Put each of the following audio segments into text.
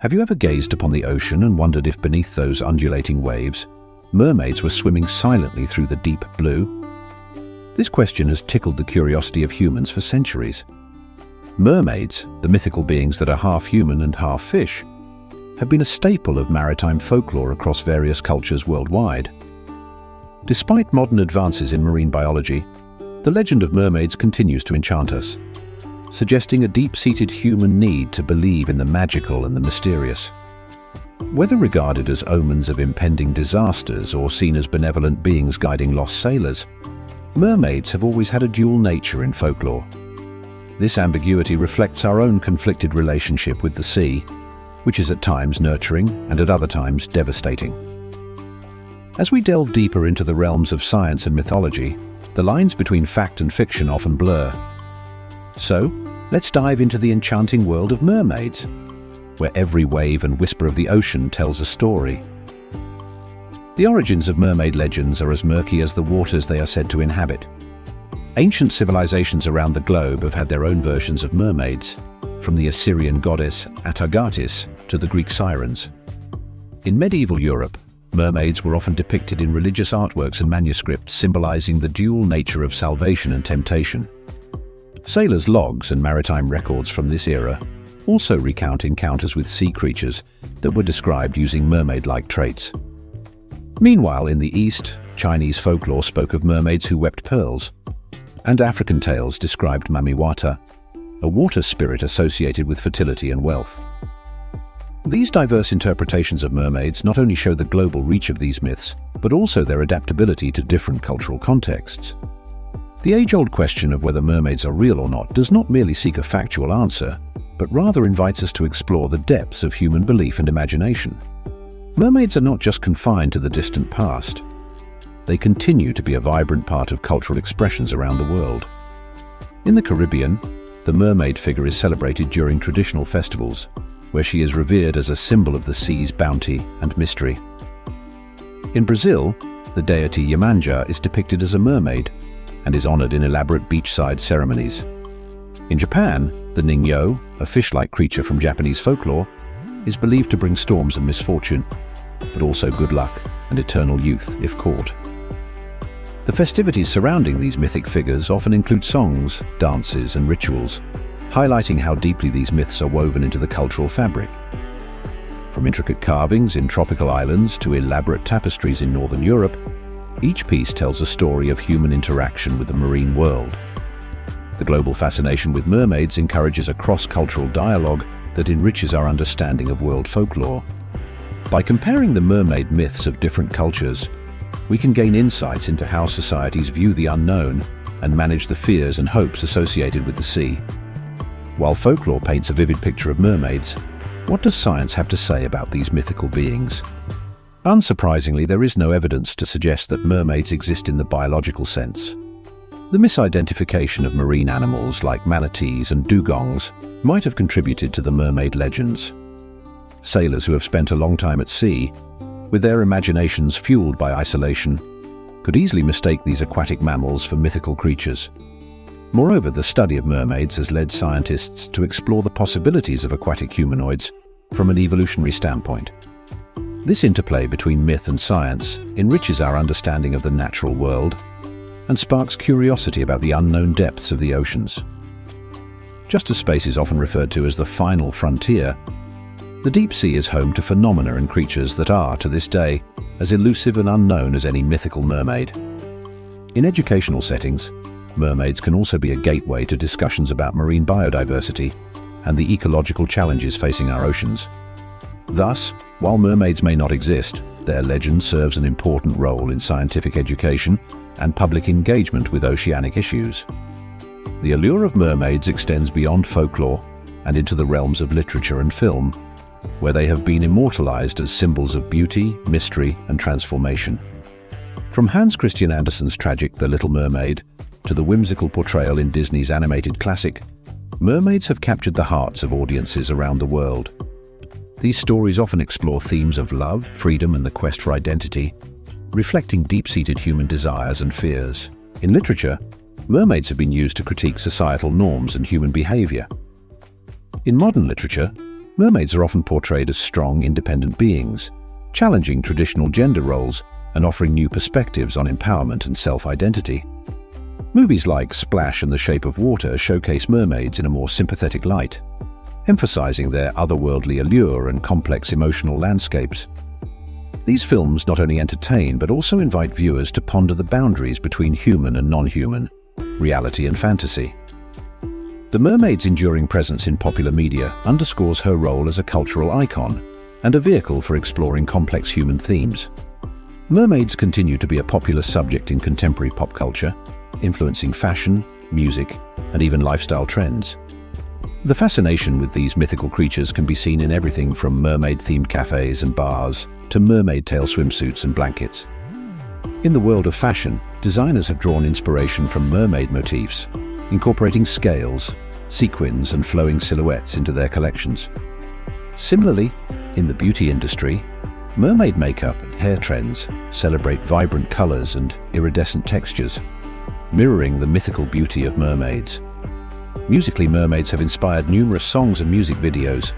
Have you ever gazed upon the ocean and wondered if beneath those undulating waves, mermaids were swimming silently through the deep blue? This question has tickled the curiosity of humans for centuries. Mermaids, the mythical beings that are half human and half fish, have been a staple of maritime folklore across various cultures worldwide. Despite modern advances in marine biology, the legend of mermaids continues to enchant us, suggesting a deep-seated human need to believe in the magical and the mysterious. Whether regarded as omens of impending disasters or seen as benevolent beings guiding lost sailors, mermaids have always had a dual nature in folklore. This ambiguity reflects our own conflicted relationship with the sea, which is at times nurturing and at other times devastating. As we delve deeper into the realms of science and mythology, the lines between fact and fiction often blur. So, let's dive into the enchanting world of mermaids, where every wave and whisper of the ocean tells a story. The origins of mermaid legends are as murky as the waters they are said to inhabit. Ancient civilizations around the globe have had their own versions of mermaids, from the Assyrian goddess Attis to the Greek sirens. In medieval Europe, mermaids were often depicted in religious artworks and manuscripts symbolizing the dual nature of salvation and temptation. Sailors' logs and maritime records from this era also recount encounters with sea creatures that were described using mermaid-like traits. Meanwhile, in the East, Chinese folklore spoke of mermaids who wept pearls, and African tales described mamiwata, a water spirit associated with fertility and wealth. These diverse interpretations of mermaids not only show the global reach of these myths, but also their adaptability to different cultural contexts. The age-old question of whether mermaids are real or not does not merely seek a factual answer, but rather invites us to explore the depths of human belief and imagination. Mermaids are not just confined to the distant past. They continue to be a vibrant part of cultural expressions around the world. In the Caribbean, the mermaid figure is celebrated during traditional festivals, where she is revered as a symbol of the sea's bounty and mystery. In Brazil, the deity Yemanja is depicted as a mermaid and is honored in elaborate beachside ceremonies. In Japan, the ningo, a fish-like creature from Japanese folklore, is believed to bring storms and misfortune, but also good luck and eternal youth if caught. The festivities surrounding these mythic figures often include songs, dances, and rituals, highlighting how deeply these myths are woven into the cultural fabric. From intricate carvings in tropical islands to elaborate tapestries in Northern Europe, each piece tells a story of human interaction with the marine world. The global fascination with mermaids encourages a cross-cultural dialogue that enriches our understanding of world folklore. By comparing the mermaid myths of different cultures, we can gain insights into how societies view the unknown and manage the fears and hopes associated with the sea. While folklore paints a vivid picture of mermaids, what does science have to say about these mythical beings? Unsurprisingly, there is no evidence to suggest that mermaids exist in the biological sense. The misidentification of marine animals like manatees and dugongs might have contributed to the mermaid legends. Sailors who have spent a long time at sea, with their imaginations fueled by isolation, could easily mistake these aquatic mammals for mythical creatures. Moreover, the study of mermaids has led scientists to explore the possibilities of aquatic humanoids from an evolutionary standpoint. This interplay between myth and science enriches our understanding of the natural world and sparks curiosity about the unknown depths of the oceans. Just as space is often referred to as the final frontier, the deep sea is home to phenomena and creatures that are, to this day, as elusive and unknown as any mythical mermaid. In educational settings, mermaids can also be a gateway to discussions about marine biodiversity and the ecological challenges facing our oceans. Thus, while mermaids may not exist, their legend serves an important role in scientific education and public engagement with oceanic issues. The allure of mermaids extends beyond folklore and into the realms of literature and film, where they have been immortalized as symbols of beauty, mystery, and transformation. From Hans Christian Andersen's tragic The Little Mermaid to the whimsical portrayal in Disney's animated classic, mermaids have captured the hearts of audiences around the world. These stories often explore themes of love, freedom, and the quest for identity, reflecting deep-seated human desires and fears. In literature, mermaids have been used to critique societal norms and human behavior. In modern literature, Mermaids are often portrayed as strong, independent beings, challenging traditional gender roles and offering new perspectives on empowerment and self-identity. Movies like Splash and The Shape of Water showcase mermaids in a more sympathetic light, emphasizing their otherworldly allure and complex emotional landscapes. These films not only entertain but also invite viewers to ponder the boundaries between human and non-human, reality and fantasy. The mermaid's enduring presence in popular media underscores her role as a cultural icon and a vehicle for exploring complex human themes. Mermaids continue to be a popular subject in contemporary pop culture, influencing fashion, music, and even lifestyle trends. The fascination with these mythical creatures can be seen in everything from mermaid-themed cafes and bars to mermaid tail swimsuits and blankets. In the world of fashion, designers have drawn inspiration from mermaid motifs, incorporating scales, sequins, and flowing silhouettes into their collections. Similarly, in the beauty industry, mermaid makeup and hair trends celebrate vibrant colors and iridescent textures, mirroring the mythical beauty of mermaids. Musically, mermaids have inspired numerous songs and music videos,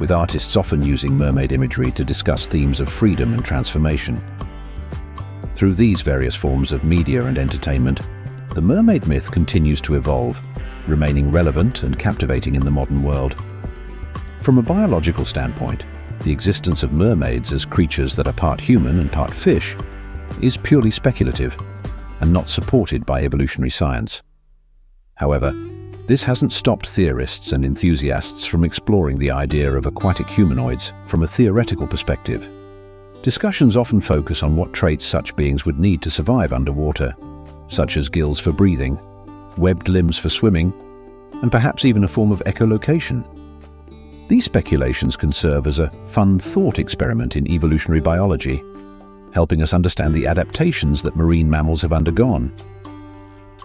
with artists often using mermaid imagery to discuss themes of freedom and transformation. Through these various forms of media and entertainment, the mermaid myth continues to evolve, remaining relevant and captivating in the modern world. From a biological standpoint, the existence of mermaids as creatures that are part human and part fish is purely speculative and not supported by evolutionary science. However, this hasn't stopped theorists and enthusiasts from exploring the idea of aquatic humanoids from a theoretical perspective. Discussions often focus on what traits such beings would need to survive underwater, such as gills for breathing, webbed limbs for swimming, and perhaps even a form of echolocation. These speculations can serve as a fun thought experiment in evolutionary biology, helping us understand the adaptations that marine mammals have undergone.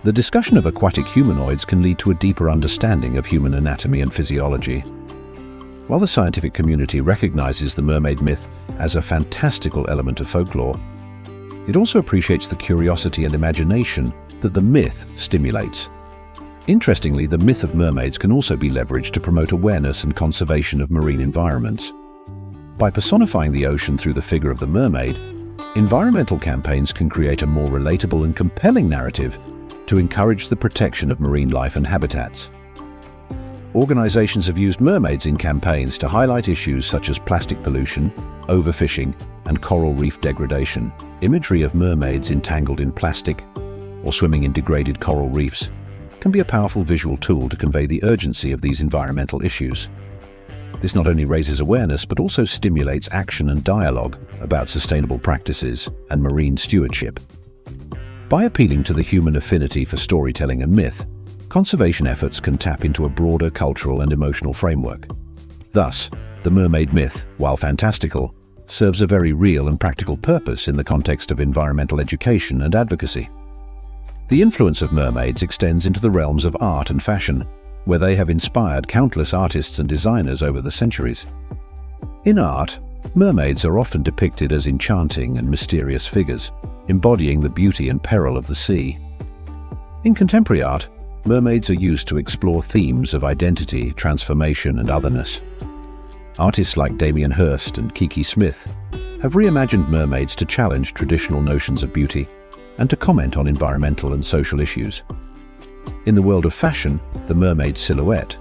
The discussion of aquatic humanoids can lead to a deeper understanding of human anatomy and physiology. While the scientific community recognizes the mermaid myth as a fantastical element of folklore, it also appreciates the curiosity and imagination that the myth stimulates. Interestingly, the myth of mermaids can also be leveraged to promote awareness and conservation of marine environments. By personifying the ocean through the figure of the mermaid, environmental campaigns can create a more relatable and compelling narrative to encourage the protection of marine life and habitats. Organizations have used mermaids in campaigns to highlight issues such as plastic pollution, overfishing, and coral reef degradation. Imagery of mermaids entangled in plastic or swimming in degraded coral reefs can be a powerful visual tool to convey the urgency of these environmental issues. This not only raises awareness but also stimulates action and dialogue about sustainable practices and marine stewardship. By appealing to the human affinity for storytelling and myth, conservation efforts can tap into a broader cultural and emotional framework. Thus, the mermaid myth, while fantastical, serves a very real and practical purpose in the context of environmental education and advocacy. The influence of mermaids extends into the realms of art and fashion, where they have inspired countless artists and designers over the centuries. In art, mermaids are often depicted as enchanting and mysterious figures, embodying the beauty and peril of the sea. In contemporary art, mermaids are used to explore themes of identity, transformation, and otherness. Artists like Damien Hirst and Kiki Smith have reimagined mermaids to challenge traditional notions of beauty and to comment on environmental and social issues. In the world of fashion, the mermaid silhouette,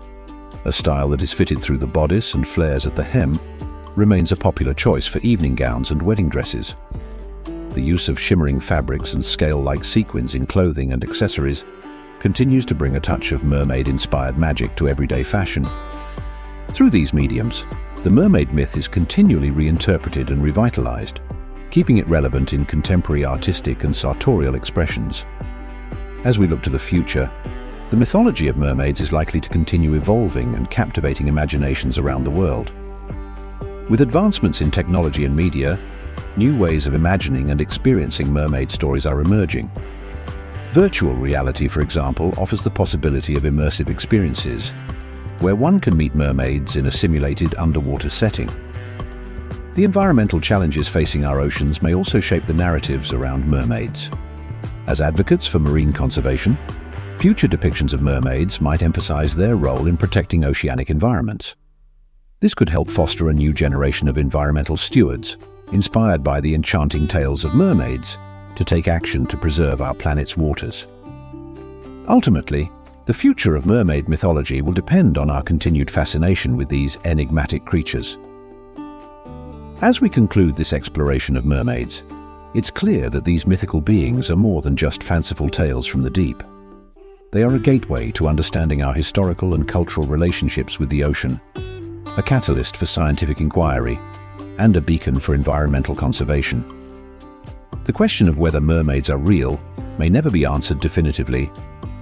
a style that is fitted through the bodice and flares at the hem, remains a popular choice for evening gowns and wedding dresses. The use of shimmering fabrics and scale-like sequins in clothing and accessories continues to bring a touch of mermaid-inspired magic to everyday fashion. Through these mediums, the mermaid myth is continually reinterpreted and revitalized, keeping it relevant in contemporary artistic and sartorial expressions. As we look to the future, the mythology of mermaids is likely to continue evolving and captivating imaginations around the world. With advancements in technology and media, new ways of imagining and experiencing mermaid stories are emerging. Virtual reality, for example, offers the possibility of immersive experiences, where one can meet mermaids in a simulated underwater setting. The environmental challenges facing our oceans may also shape the narratives around mermaids. As advocates for marine conservation, future depictions of mermaids might emphasize their role in protecting oceanic environments. This could help foster a new generation of environmental stewards, inspired by the enchanting tales of mermaids, to take action to preserve our planet's waters. Ultimately, the future of mermaid mythology will depend on our continued fascination with these enigmatic creatures. As we conclude this exploration of mermaids, it's clear that these mythical beings are more than just fanciful tales from the deep. They are a gateway to understanding our historical and cultural relationships with the ocean, a catalyst for scientific inquiry, and a beacon for environmental conservation. The question of whether mermaids are real may never be answered definitively,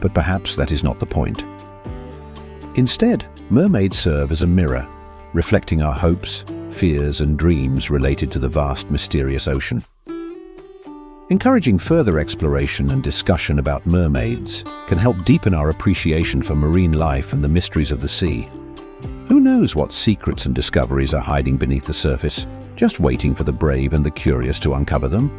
but perhaps that is not the point. Instead, mermaids serve as a mirror, reflecting our hopes, fears, and dreams related to the vast, mysterious ocean. Encouraging further exploration and discussion about mermaids can help deepen our appreciation for marine life and the mysteries of the sea. Who knows what secrets and discoveries are hiding beneath the surface, just waiting for the brave and the curious to uncover them?